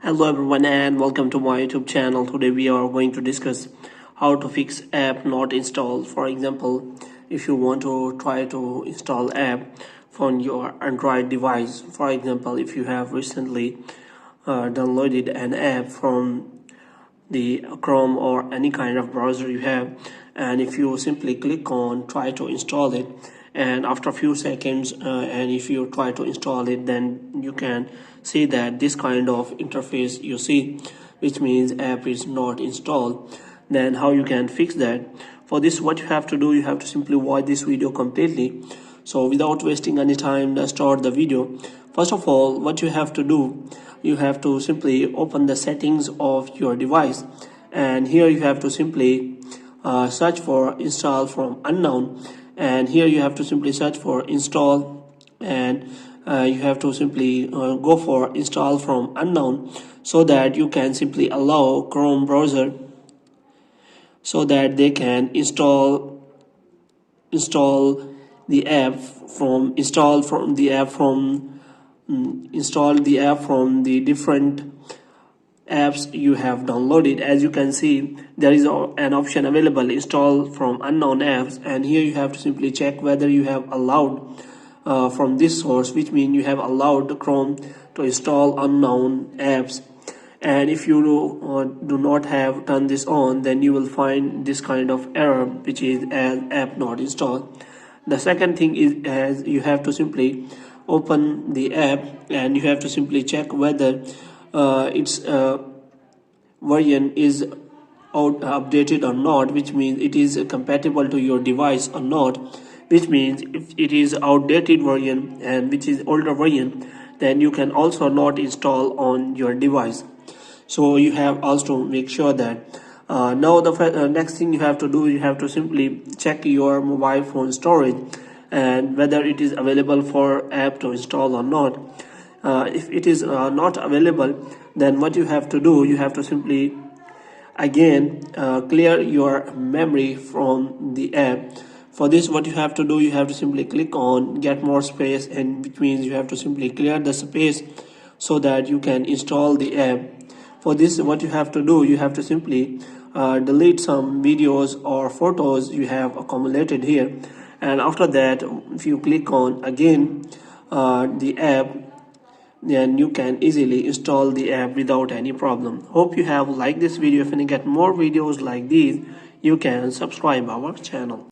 Hello everyone and welcome to my YouTube channel. Today we are going to discuss how to fix app not installed. For example, if you want to try to install app from your Android device, for example, if you have recently downloaded an app from the Chrome or any kind of browser you have, and if you simply click on try to install it, and after a few seconds and if you try to install it, then you can see that this kind of interface you see, which means app is not installed. Then how you can fix that? For this, what you have to do, you have to simply watch this video completely. So without wasting any time, let's start the video. First of all, what you have to do, you have to simply open the settings of your device, and here you have to simply search for install from unknown, and here you have to simply search for install, and you have to simply go for install from unknown, so that you can simply allow Chrome browser so that they can install the app from install the app from the different apps you have downloaded. As you can see, there is an option available, install from unknown apps, and here you have to simply check whether you have allowed from this source, which means you have allowed Chrome to install unknown apps. And if you do not have turned this on, then you will find this kind of error, which is as app not installed. The second thing is, as you have to simply open the app, and you have to simply check whether its version is updated or not, which means it is compatible to your device or not. Which means if it is outdated version and which is older version, then you can also not install on your device. So you have also to make sure that now the next thing you have to do, you have to simply check your mobile phone storage and whether it is available for app to install or not. If it is not available, then what you have to do, you have to simply again clear your memory from the app. For this, what you have to do, you have to simply click on get more space, and which means you have to simply clear the space so that you can install the app. For this, what you have to do, you have to simply delete some videos or photos you have accumulated here, and after that, if you click on again the app, then you can easily install the app without any problem. Hope you have liked this video. If you get more videos like these, you can subscribe our channel.